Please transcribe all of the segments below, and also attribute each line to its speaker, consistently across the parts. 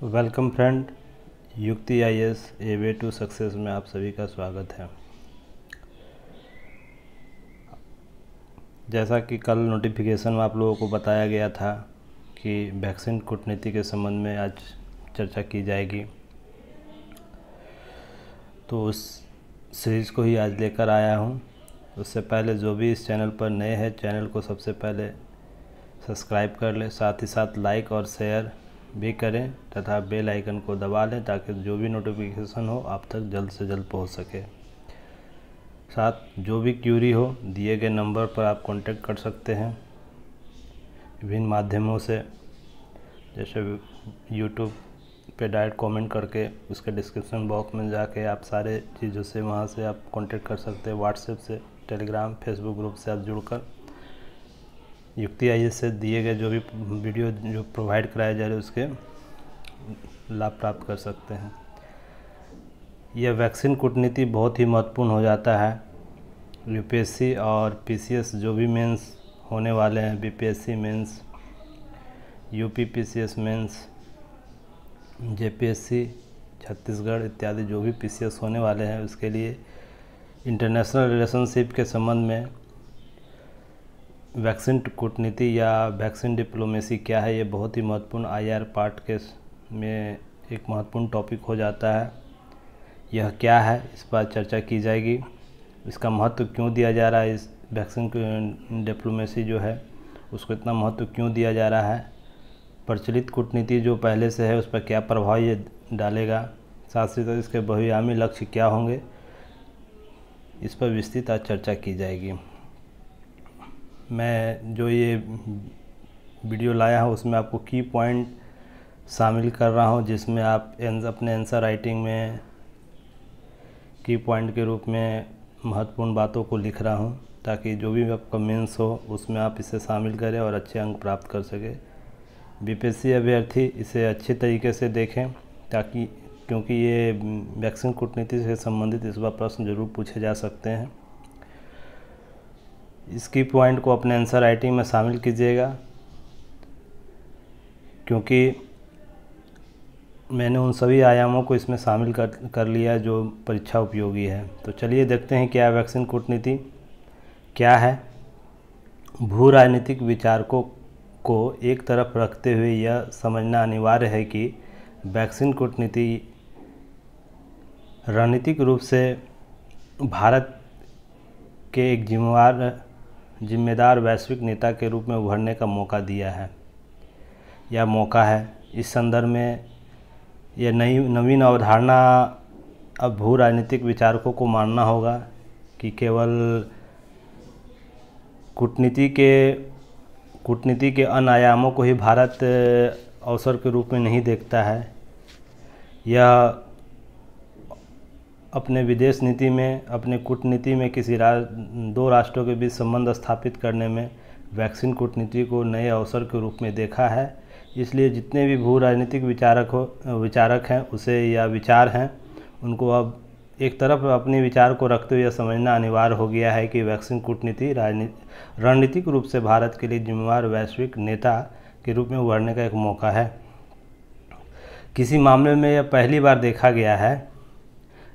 Speaker 1: Welcome friend, Yukti IAS a way to success में आप सभी का स्वागत है। जैसा कि कल नोटिफिकेशन में आप लोगों को बताया गया था कि वैक्सीन कूटनीति के संबंध में आज चर्चा की जाएगी, तो उस सीरीज़ को ही आज लेकर आया हूं। उससे पहले जो भी इस चैनल पर नए हैं, चैनल को सबसे पहले सब्सक्राइब कर लें, साथ ही साथ लाइक और शेयर भी करें तथा बेल आइकन को दबा लें ताकि जो भी नोटिफिकेशन हो आप तक जल्द से जल्द पहुंच सके। साथ जो भी क्यूरी हो दिए गए नंबर पर आप कांटेक्ट कर सकते हैं विभिन्न माध्यमों से, जैसे यूट्यूब पे डायरेक्ट कमेंट करके उसके डिस्क्रिप्शन बॉक्स में जाके आप सारे चीज़ों से वहां से आप कांटेक्ट कर सकते हैं। व्हाट्सएप से, टेलीग्राम, फेसबुक ग्रुप से आप जुड़कर युक्ति आईएएस से दिए गए जो भी वीडियो जो प्रोवाइड कराए जा रहे हैं उसके लाभ प्राप्त कर सकते हैं। यह वैक्सीन कूटनीति बहुत ही महत्वपूर्ण हो जाता है। यूपीएससी और पीसीएस जो भी मेंस होने वाले हैं, BPSC mains, UP PCS mains, JPSC Chhattisgarh इत्यादि जो भी पीसीएस होने वाले हैं, उसके लिए इंटरनेशनल रिलेशनशिप के संबंध में वैक्सीन कूटनीति या वैक्सीन डिप्लोमेसी क्या है, ये बहुत ही महत्वपूर्ण आईआर पार्ट के में एक महत्वपूर्ण टॉपिक हो जाता है। यह क्या है, इस पर चर्चा की जाएगी। इसका महत्व क्यों दिया जा रहा है, इस वैक्सीन डिप्लोमेसी जो है उसको इतना महत्व क्यों दिया जा रहा है, प्रचलित कूटनीति जो पहले से है उस पर क्या प्रभाव ये डालेगा, साथ ही साथ इसके बहुआयामी लक्ष्य क्या होंगे, इस पर विस्तृत आज चर्चा की जाएगी। मैं जो ये वीडियो लाया हूँ उसमें आपको की पॉइंट शामिल कर रहा हूँ, जिसमें आप अपने आंसर राइटिंग में की पॉइंट के रूप में महत्वपूर्ण बातों को लिख रहा हूँ, ताकि जो भी आपका मेंस हो उसमें आप इसे शामिल करें और अच्छे अंक प्राप्त कर सकें। बीपीएससी अभ्यर्थी इसे अच्छे तरीके से देखें, ताकि क्योंकि ये वैक्सीन कूटनीति से संबंधित इस बार प्रश्न जरूर पूछे जा सकते हैं। इसकी पॉइंट को अपने आंसर राइटिंग में शामिल कीजिएगा, क्योंकि मैंने उन सभी आयामों को इसमें शामिल कर लिया जो परीक्षा उपयोगी है। तो चलिए देखते हैं क्या वैक्सीन कूटनीति क्या है। भू राजनीतिक विचारकों को एक तरफ रखते हुए यह समझना अनिवार्य है कि वैक्सीन कूटनीति रणनीतिक रूप से भारत के एक जिम्मेदार वैश्विक नेता के रूप में उभरने का मौका दिया है या मौका है। इस संदर्भ में यह नवीन अवधारणा अब भू राजनीतिक विचारकों को मानना होगा कि केवल कूटनीति के अन्य आयामों को ही भारत अवसर के रूप में नहीं देखता है। यह अपने विदेश नीति में, अपने कूटनीति में किसी दो राष्ट्रों के बीच संबंध स्थापित करने में वैक्सीन कूटनीति को नए अवसर के रूप में देखा है। इसलिए जितने भी भू राजनीतिक विचारक हैं उसे या विचार हैं, उनको अब एक तरफ अपने विचार को रखते हुए समझना अनिवार्य हो गया है कि वैक्सीन कूटनीति रणनीतिक रूप से भारत के लिए जिम्मेदार वैश्विक नेता के रूप में उभरने का एक मौका है। किसी मामले में यह पहली बार देखा गया है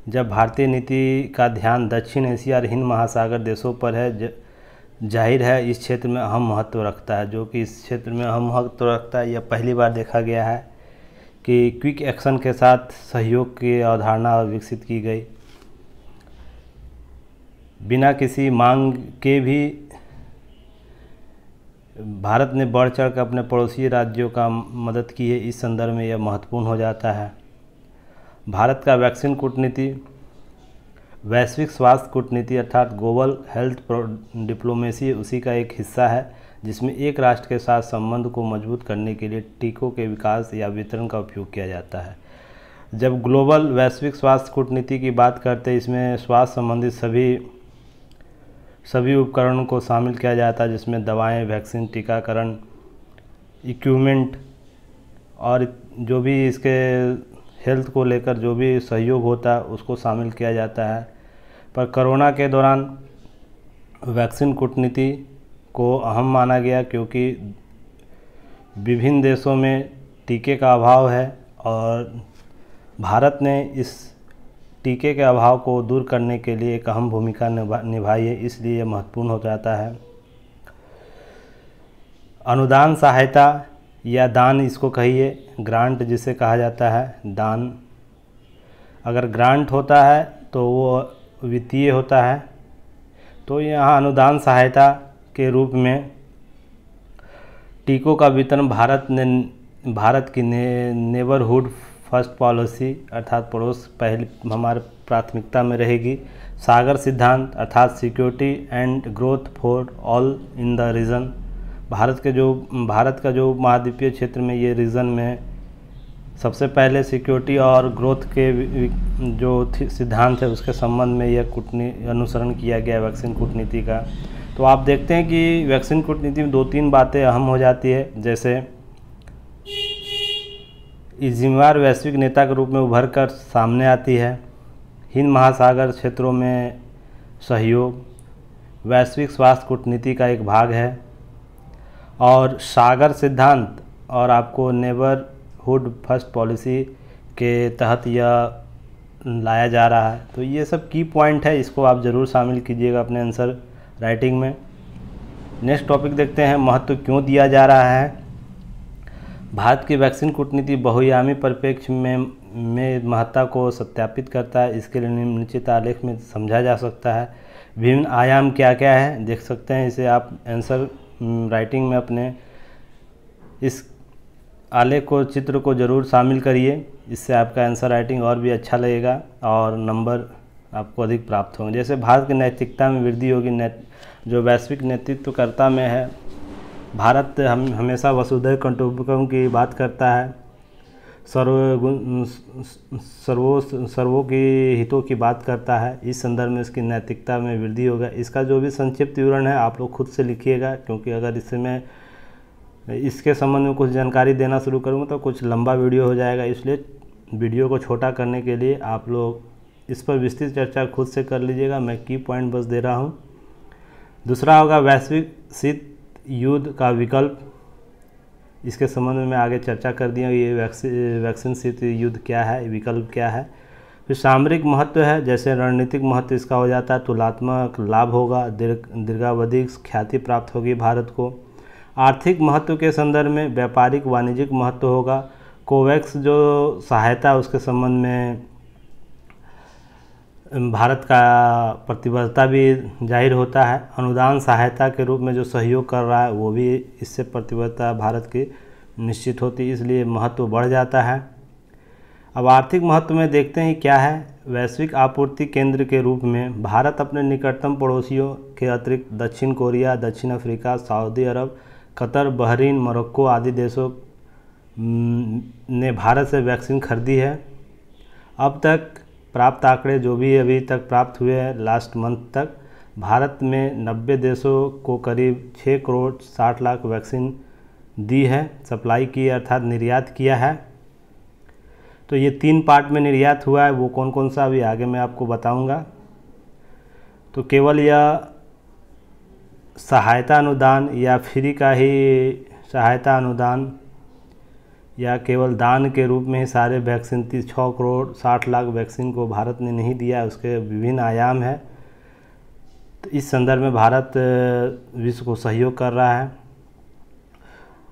Speaker 1: जब भारतीय नीति का ध्यान दक्षिण एशिया और हिंद महासागर देशों पर है। जाहिर है इस क्षेत्र में अहम महत्व रखता है, जो कि इस क्षेत्र में अहम महत्व रखता है। यह पहली बार देखा गया है कि क्विक एक्शन के साथ सहयोग की अवधारणा विकसित की गई। बिना किसी मांग के भी भारत ने बढ़ चढ़ कर अपने पड़ोसी राज्यों का मदद की है। इस संदर्भ में यह महत्वपूर्ण हो जाता है। भारत का वैक्सीन कूटनीति वैश्विक स्वास्थ्य कूटनीति अर्थात ग्लोबल हेल्थ डिप्लोमेसी उसी का एक हिस्सा है, जिसमें एक राष्ट्र के साथ संबंध को मजबूत करने के लिए टीकों के विकास या वितरण का उपयोग किया जाता है। जब ग्लोबल वैश्विक स्वास्थ्य कूटनीति की बात करते हैं, इसमें स्वास्थ्य संबंधित सभी उपकरणों को शामिल किया जाता है, जिसमें दवाएं, वैक्सीन, टीकाकरण, इक्विपमेंट और जो भी इसके हेल्थ को लेकर जो भी सहयोग होता है उसको शामिल किया जाता है। पर कोरोना के दौरान वैक्सीन कूटनीति को अहम माना गया, क्योंकि विभिन्न देशों में टीके का अभाव है और भारत ने इस टीके के अभाव को दूर करने के लिए एक अहम भूमिका निभाई है, इसलिए महत्वपूर्ण हो जाता है। अनुदान सहायता या दान इसको कहिए, ग्रांट जिसे कहा जाता है, दान। अगर ग्रांट होता है तो वो वित्तीय होता है, तो यहाँ अनुदान सहायता के रूप में टीकों का वितरण भारत की नेबरहुड फर्स्ट पॉलिसी अर्थात पड़ोस पहली हमारे प्राथमिकता में रहेगी। सागर सिद्धांत अर्थात security and growth for all in the region, Bharat का जो महाद्वीपीय क्षेत्र में ये रीजन में सबसे पहले सिक्योरिटी और ग्रोथ के जो सिद्धांत है उसके संबंध में यह अनुसरण किया गया वैक्सीन कूटनीति का। तो आप देखते हैं कि वैक्सीन कूटनीति में 2-3 बातें अहम हो जाती है, जैसे इस जिम्मेवार वैश्विक नेता के रूप में उभर कर सामने आती है। हिंद महासागर क्षेत्रों में सहयोग वैश्विक स्वास्थ्य कूटनीति का एक भाग है। और सागर सिद्धांत और आपको नेबरहुड फर्स्ट पॉलिसी के तहत यह लाया जा रहा है। तो ये सब की पॉइंट है, इसको आप ज़रूर शामिल कीजिएगा अपने आंसर राइटिंग में। नेक्स्ट टॉपिक देखते हैं, महत्व क्यों दिया जा रहा है। भारत की वैक्सीन कूटनीति बहुआयामी परिप्रेक्ष्य में महत्ता को सत्यापित करता है। इसके लिए निम्नलिखित आलेख में समझा जा सकता है। विभिन्न आयाम क्या क्या है देख सकते हैं, इसे आप आंसर राइटिंग में अपने इस आलेख को चित्र को ज़रूर शामिल करिए, इससे आपका आंसर राइटिंग और भी अच्छा लगेगा और नंबर आपको अधिक प्राप्त होंगे। जैसे भारत की नैतिकता में वृद्धि होगी, जो वैश्विक नेतृत्वकर्ता में है भारत, हम हमेशा वसुधैव कुटुंबकम की बात करता है, सर्वों की हितों की बात करता है। इस संदर्भ में इसकी नैतिकता में वृद्धि होगा। इसका जो भी संक्षिप्त विवरण है आप लोग खुद से लिखिएगा, क्योंकि अगर इसमें इसके संबंध में कुछ जानकारी देना शुरू करूँगा तो कुछ लंबा वीडियो हो जाएगा, इसलिए वीडियो को छोटा करने के लिए आप लोग इस पर विस्तृत चर्चा खुद से कर लीजिएगा। मैं की पॉइंट बस दे रहा हूँ। दूसरा होगा वैश्विक शीत युद्ध का विकल्प, इसके संबंध में मैं आगे चर्चा कर दिया। ये वैक्सीन शीत युद्ध क्या है, विकल्प क्या है। फिर सामरिक महत्व है, जैसे रणनीतिक महत्व इसका हो जाता है, तुलनात्मक लाभ होगा, दीर्घावधि ख्याति प्राप्त होगी भारत को। आर्थिक महत्व के संदर्भ में व्यापारिक वाणिज्यिक महत्व होगा। कोवैक्स जो सहायता उसके संबंध में भारत का प्रतिबद्धता भी जाहिर होता है। अनुदान सहायता के रूप में जो सहयोग कर रहा है वो भी इससे प्रतिबद्धता भारत की निश्चित होती है, इसलिए महत्व बढ़ जाता है। अब आर्थिक महत्व में देखते हैं क्या है। वैश्विक आपूर्ति केंद्र के रूप में भारत अपने निकटतम पड़ोसियों के अतिरिक्त दक्षिण कोरिया, दक्षिण अफ्रीका, सऊदी अरब, कतर, बहरीन, मोरक्को आदि देशों ने भारत से वैक्सीन खरीदी है। अब तक प्राप्त आंकड़े जो भी अभी तक प्राप्त हुए हैं लास्ट मंथ तक, भारत में 90 देशों को करीब 6 करोड़ 60 लाख वैक्सीन दी है, सप्लाई की अर्थात निर्यात किया है। तो ये 3 पार्ट में निर्यात हुआ है, वो कौन कौन सा अभी आगे मैं आपको बताऊंगा। तो केवल यह सहायता अनुदान या फ्री का ही सहायता अनुदान या केवल दान के रूप में ही सारे वैक्सीन 6 करोड़ 60 लाख वैक्सीन को भारत ने नहीं दिया, उसके विभिन्न आयाम है। तो इस संदर्भ में भारत विश्व को सहयोग कर रहा है।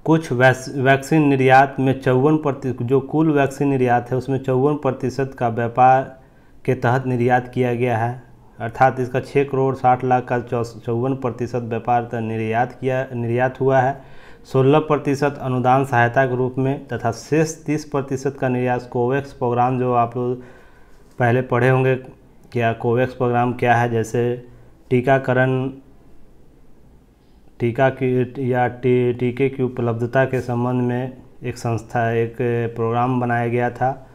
Speaker 1: कुछ वैक्सीन निर्यात में 54%, जो कुल वैक्सीन निर्यात है उसमें 54% का व्यापार के तहत निर्यात किया गया है, अर्थात इसका 6 करोड़ 60 लाख का 54% व्यापार तक निर्यात हुआ है। 16% अनुदान सहायता के रूप में तथा शेष 30% का निर्यात कोवैक्स प्रोग्राम, जो आप लोग पहले पढ़े होंगे क्या कोवैक्स प्रोग्राम क्या है, जैसे टीकाकरण टीके की उपलब्धता के संबंध में एक प्रोग्राम बनाया गया था,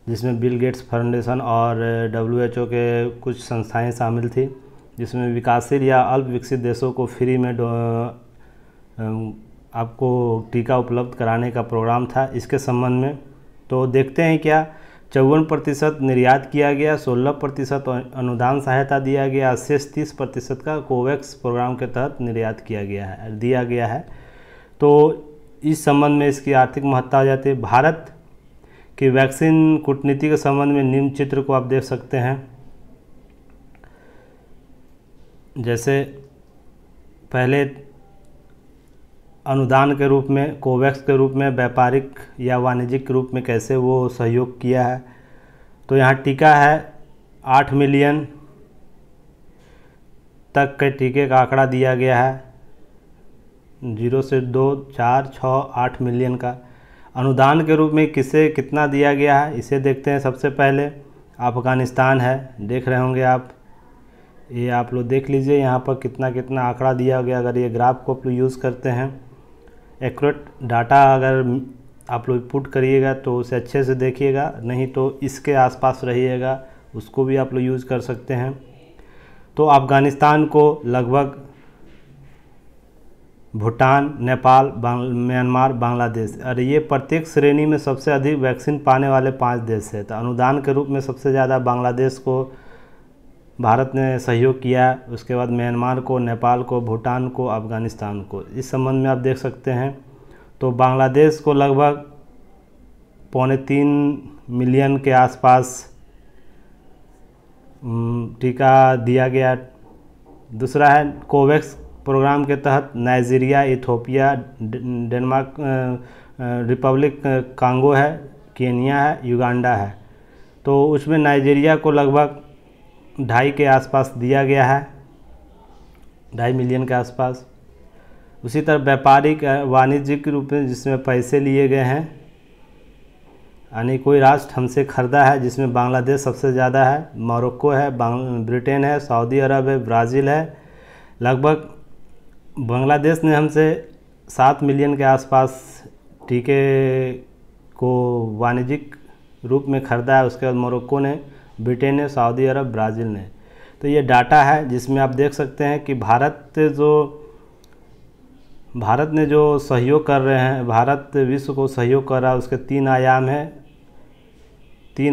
Speaker 1: जिसमें बिल गेट्स फाउंडेशन और WHO के कुछ संस्थाएं शामिल थी, जिसमें विकासशील या अल्प विकसित देशों को फ्री में आपको टीका उपलब्ध कराने का प्रोग्राम था। इसके संबंध में तो देखते हैं क्या 54% निर्यात किया गया, 16% अनुदान सहायता दिया गया, शेष 30% का कोवैक्स प्रोग्राम के तहत निर्यात दिया गया है। तो इस संबंध में इसकी आर्थिक महत्ता हो जाती है। भारत कि वैक्सीन कूटनीति के संबंध में निम्न चित्र को आप देख सकते हैं। जैसे पहले अनुदान के रूप में, कोवैक्स के रूप में, व्यापारिक या वाणिज्यिक रूप में कैसे वो सहयोग किया है। तो यहाँ टीका है 8 मिलियन तक के टीके का आंकड़ा दिया गया है, 0 से 2, 4, 6, 8 मिलियन का। अनुदान के रूप में किसे कितना दिया गया है इसे देखते हैं। सबसे पहले अफ़गानिस्तान है, देख रहे होंगे आप, ये आप लोग देख लीजिए यहाँ पर कितना कितना आंकड़ा दिया गया। अगर ये ग्राफ को आप लोग यूज़ करते हैं, एक्यूरेट डाटा अगर आप लोग पुट करिएगा तो उसे अच्छे से देखिएगा, नहीं तो इसके आसपास रहिएगा, उसको भी आप लोग यूज़ कर सकते हैं। तो अफ़गानिस्तान को लगभग भूटान, नेपाल, म्यांमार, बांग्लादेश, और ये प्रत्येक श्रेणी में सबसे अधिक वैक्सीन पाने वाले 5 देश है। तो अनुदान के रूप में सबसे ज़्यादा बांग्लादेश को भारत ने सहयोग किया, उसके बाद म्यांमार को, नेपाल को, भूटान को, अफ़गानिस्तान को। इस संबंध में आप देख सकते हैं तो बांग्लादेश को लगभग 3.25 मिलियन के आसपास टीका दिया गया। दूसरा है कोवैक्स प्रोग्राम के तहत Nigeria, Ethiopia, Denmark, Republic Congo है, केनिया है, युगांडा है। तो उसमें नाइजीरिया को लगभग 2.5 के आसपास दिया गया है, 2.5 मिलियन के आसपास। उसी तरह व्यापारिक वाणिज्यिक रूप में जिसमें पैसे लिए गए हैं, यानी कोई राष्ट्र हमसे ख़रीदा है, जिसमें बांग्लादेश सबसे ज़्यादा है, मोरक्को है, ब्रिटेन है, सऊदी अरब है, ब्राज़ील है। लगभग बांग्लादेश ने हमसे 7 मिलियन के आसपास टीके को वाणिज्यिक रूप में ख़रीदा है। उसके बाद मोरक्को ने, ब्रिटेन ने, सऊदी अरब, ब्राज़ील ने। तो ये डाटा है जिसमें आप देख सकते हैं कि भारत ने जो सहयोग कर रहे हैं, भारत विश्व को सहयोग कर रहा है, उसके 3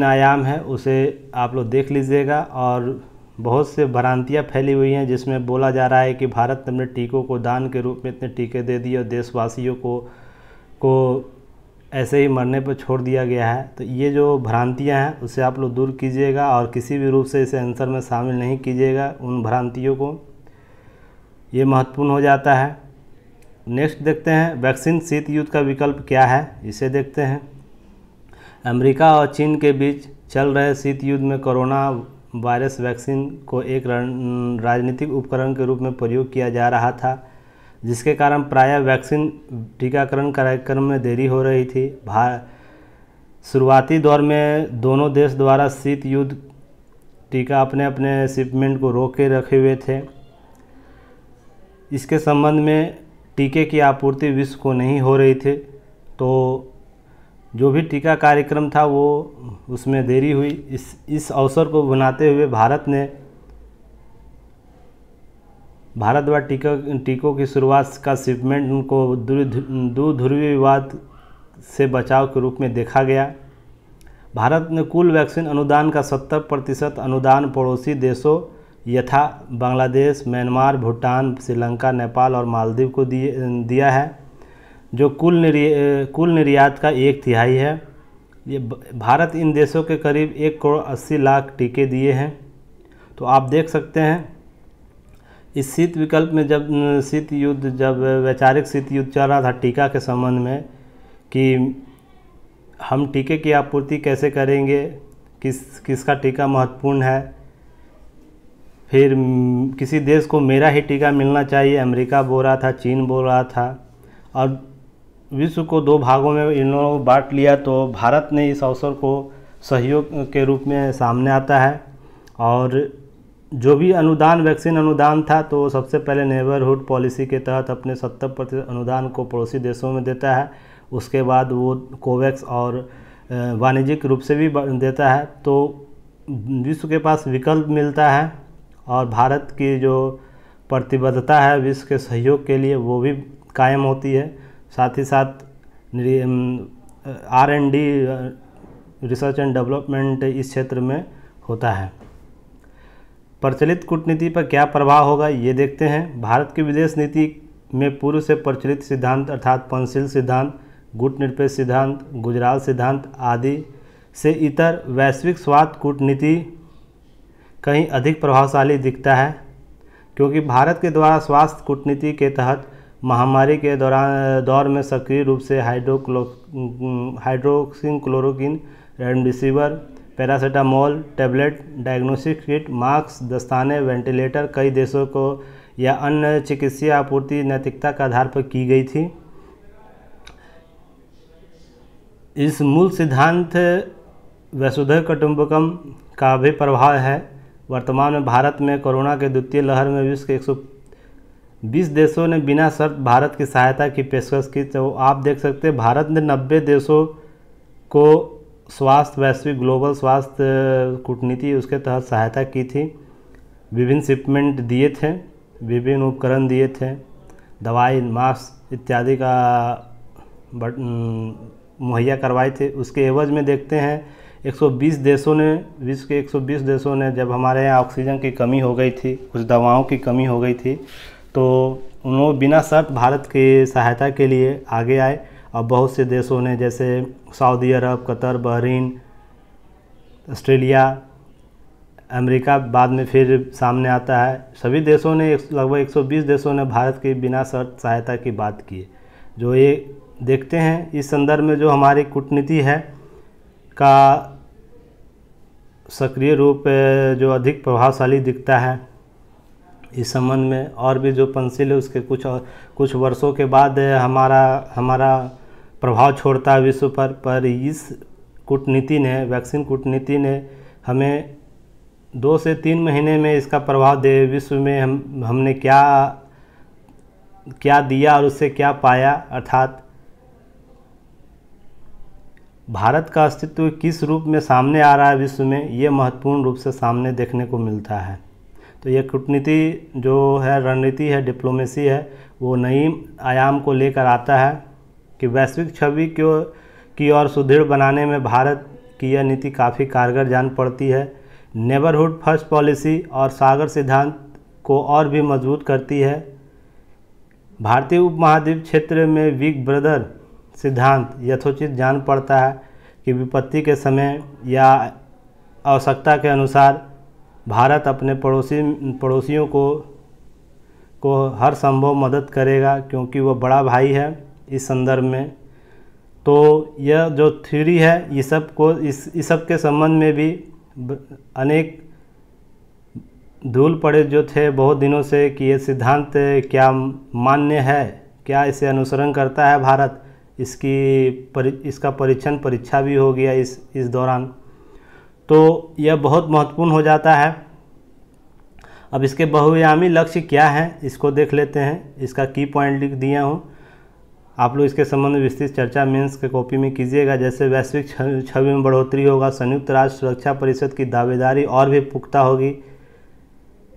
Speaker 1: आयाम है, उसे आप लोग देख लीजिएगा। और बहुत से भ्रांतियाँ फैली हुई हैं जिसमें बोला जा रहा है कि भारत ने अपने टीकों को दान के रूप में इतने टीके दे दिए और देशवासियों को ऐसे ही मरने पर छोड़ दिया गया है। तो ये जो भ्रांतियाँ हैं उसे आप लोग दूर कीजिएगा और किसी भी रूप से इसे आंसर में शामिल नहीं कीजिएगा उन भ्रांतियों को, ये महत्वपूर्ण हो जाता है। नेक्स्ट देखते हैं वैक्सीन शीत युद्ध का विकल्प क्या है, इसे देखते हैं। अमेरिका और चीन के बीच चल रहे शीत युद्ध में कोरोना वायरस वैक्सीन को एक राजनीतिक उपकरण के रूप में प्रयोग किया जा रहा था, जिसके कारण प्रायः वैक्सीन टीकाकरण कार्यक्रम में देरी हो रही थी। शुरुआती दौर में दोनों देश द्वारा शीत युद्ध टीका अपने अपने शिपमेंट को रोक के रखे हुए थे। इसके संबंध में टीके की आपूर्ति विश्व को नहीं हो रही थी, तो जो भी टीका कार्यक्रम था वो उसमें देरी हुई। इस अवसर को बनाते हुए भारत द्वारा टीकों की शुरुआत का शिपमेंट को द्विध्रुवीय विवाद से बचाव के रूप में देखा गया। भारत ने कुल वैक्सीन अनुदान का 70% अनुदान पड़ोसी देशों यथा बांग्लादेश, म्यांमार, भूटान, श्रीलंका, नेपाल और मालदीव को दिया है, जो कुल निर्यात का 1/3 है। ये भारत इन देशों के करीब 1,80,00,000 टीके दिए हैं। तो आप देख सकते हैं इस शीत विकल्प में जब वैचारिक शीत युद्ध चल रहा था टीका के संबंध में कि हम टीके की आपूर्ति कैसे करेंगे, किसका टीका महत्वपूर्ण है, फिर किसी देश को मेरा ही टीका मिलना चाहिए, अमेरिका बोल रहा था, चीन बोल रहा था, और विश्व को 2 भागों में इन लोगों को बांट लिया। तो भारत ने इस अवसर को सहयोग के रूप में सामने आता है। और जो भी अनुदान, वैक्सीन अनुदान था, तो सबसे पहले नेबरहुड पॉलिसी के तहत अपने 70% अनुदान को पड़ोसी देशों में देता है। उसके बाद वो कोवैक्स और वाणिज्यिक रूप से भी देता है। तो विश्व के पास विकल्प मिलता है और भारत की जो प्रतिबद्धता है विश्व के सहयोग के लिए वो भी कायम होती है। साथ ही साथ R&D, रिसर्च एंड डेवलपमेंट इस क्षेत्र में होता है। प्रचलित कूटनीति पर क्या प्रभाव होगा ये देखते हैं। भारत की विदेश नीति में पूर्व से प्रचलित सिद्धांत अर्थात पंचशील सिद्धांत, गुटनिरपेक्ष सिद्धांत, गुजराल सिद्धांत आदि से इतर वैश्विक स्वास्थ्य कूटनीति कहीं अधिक प्रभावशाली दिखता है, क्योंकि भारत के द्वारा स्वास्थ्य कूटनीति के तहत महामारी के दौर में सक्रिय रूप से hydroxychloroquine, remdesivir, paracetamol tablet, diagnostic kit, mask, दस्ताने, वेंटिलेटर कई देशों को या अन्य चिकित्सीय आपूर्ति नैतिकता के आधार पर की गई थी। इस मूल सिद्धांत वसुधैव कुटुंबकम का भी प्रभाव है। वर्तमान में भारत में कोरोना के द्वितीय लहर में विश्व के 120 देशों ने बिना शर्त भारत की सहायता की पेशकश की। तो आप देख सकते हैं भारत ने 90 देशों को स्वास्थ्य वैश्विक ग्लोबल स्वास्थ्य कूटनीति उसके तहत सहायता की थी। विभिन्न शिपमेंट दिए थे, विभिन्न उपकरण दिए थे, दवाई, मास्क इत्यादि का मुहैया करवाए थे। उसके एवज में देखते हैं 120 देशों ने, विश्व के 120 देशों ने, जब हमारे यहाँ ऑक्सीजन की कमी हो गई थी, कुछ दवाओं की कमी हो गई थी, तो उन्होंने बिना शर्त भारत की सहायता के लिए आगे आए। और बहुत से देशों ने, जैसे सऊदी अरब, कतर, बहरीन, ऑस्ट्रेलिया, अमेरिका बाद में फिर सामने आता है, सभी देशों ने, लगभग 120 देशों ने भारत की बिना शर्त सहायता की बात की। जो ये देखते हैं इस संदर्भ में जो हमारी कूटनीति है का सक्रिय रूप जो अधिक प्रभावशाली दिखता है इस संबंध में। और भी जो पेंसिल है उसके कुछ वर्षों के बाद हमारा प्रभाव छोड़ता है विश्व पर इस कूटनीति ने, वैक्सीन कूटनीति ने हमें 2 से 3 महीने में इसका प्रभाव दे विश्व में हमने क्या दिया और उससे क्या पाया, अर्थात भारत का अस्तित्व किस रूप में सामने आ रहा है विश्व में, ये महत्वपूर्ण रूप से सामने देखने को मिलता है। तो ये कूटनीति जो है, रणनीति है, डिप्लोमेसी है, वो नई आयाम को लेकर आता है कि वैश्विक छवि की ओर सुदृढ़ बनाने में भारत की यह नीति काफ़ी कारगर जान पड़ती है। नेबरहुड फर्स्ट पॉलिसी और सागर सिद्धांत को और भी मजबूत करती है। भारतीय उपमहाद्वीप क्षेत्र में बिग ब्रदर सिद्धांत यथोचित जान पड़ता है कि विपत्ति के समय या आवश्यकता के अनुसार भारत अपने पड़ोसियों को हर संभव मदद करेगा, क्योंकि वह बड़ा भाई है इस संदर्भ में। तो यह जो थ्योरी है, इस सब के संबंध में भी अनेक धूल पड़े जो थे बहुत दिनों से कि ये सिद्धांत क्या मान्य है, क्या इसे अनुसरण करता है भारत। इसका परीक्षा भी हो गया इस दौरान, तो यह बहुत महत्वपूर्ण हो जाता है। अब इसके बहुआयामी लक्ष्य क्या हैं इसको देख लेते हैं। इसका की पॉइंट लिख दिया हूँ, आप लोग इसके संबंध में विस्तृत चर्चा मेंस के कॉपी में कीजिएगा। जैसे वैश्विक छवि में बढ़ोतरी होगा, संयुक्त राष्ट्र सुरक्षा परिषद की दावेदारी और भी पुख्ता होगी,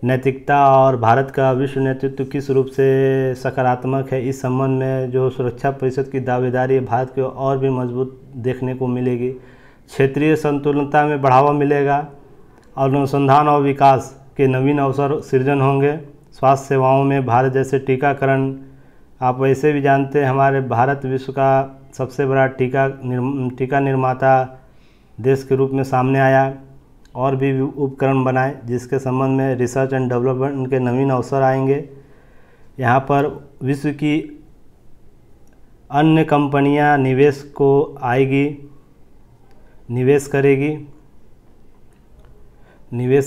Speaker 1: नैतिकता और भारत का विश्व नेतृत्व किस रूप से सकारात्मक है, इस संबंध में जो सुरक्षा परिषद की दावेदारी है भारत को और भी मजबूत देखने को मिलेगी। क्षेत्रीय संतुलनता में बढ़ावा मिलेगा और अनुसंधान और विकास के नवीन अवसर सृजन होंगे। स्वास्थ्य सेवाओं में भारत जैसे टीकाकरण, आप वैसे भी जानते हैं हमारे भारत विश्व का सबसे बड़ा टीका निर्माता देश के रूप में सामने आया। और भी उपकरण बनाए जिसके संबंध में रिसर्च एंड डेवलपमेंट के नवीन अवसर आएंगे। यहाँ पर विश्व की अन्य कंपनियाँ निवेश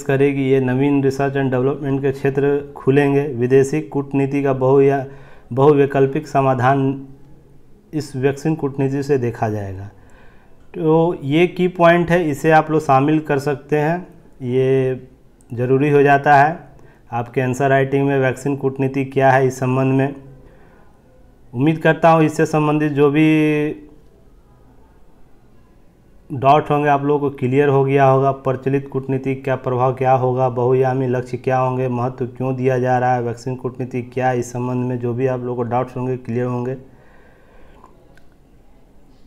Speaker 1: करेगी। ये नवीन रिसर्च एंड डेवलपमेंट के क्षेत्र खुलेंगे। विदेशी कूटनीति का बहुवैकल्पिक समाधान इस वैक्सीन कूटनीति से देखा जाएगा। तो ये की पॉइंट है, इसे आप लोग शामिल कर सकते हैं, ये ज़रूरी हो जाता है आपके आंसर राइटिंग में। वैक्सीन कूटनीति क्या है इस संबंध में, उम्मीद करता हूँ इससे संबंधित जो भी डाउट होंगे आप लोगों को क्लियर हो गया होगा। प्रचलित कूटनीति का प्रभाव क्या होगा, बहुआयामी लक्ष्य क्या होंगे, महत्व क्यों दिया जा रहा है, वैक्सीन कूटनीति क्या है, इस संबंध में जो भी आप लोगों को डाउट्स होंगे क्लियर होंगे।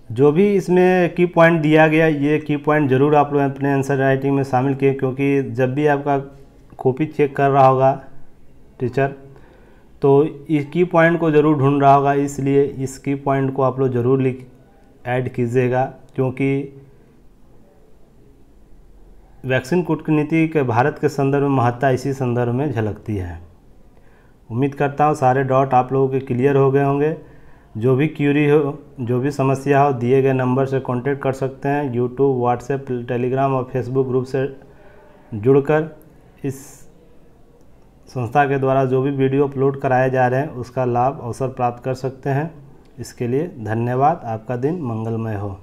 Speaker 1: जो भी इसमें की पॉइंट दिया गया, ये की पॉइंट ज़रूर आप लोग अपने आंसर राइटिंग में शामिल किए, क्योंकि जब भी आपका कॉपी चेक कर रहा होगा टीचर तो इस की पॉइंट को ज़रूर ढूंढ रहा होगा, इसलिए इस की पॉइंट को आप लोग ज़रूर ऐड कीजिएगा, क्योंकि वैक्सीन कूटनीति के भारत के संदर्भ में महत्ता इसी संदर्भ में झलकती है। उम्मीद करता हूँ सारे डाउट आप लोगों के क्लियर हो गए होंगे। जो भी क्यूरी हो, जो भी समस्या हो, दिए गए नंबर से कांटेक्ट कर सकते हैं। यूट्यूब, व्हाट्सएप, टेलीग्राम और फेसबुक ग्रुप से जुड़कर इस संस्था के द्वारा जो भी वीडियो अपलोड कराए जा रहे हैं उसका लाभ अवसर प्राप्त कर सकते हैं। इसके लिए धन्यवाद। आपका दिन मंगलमय हो।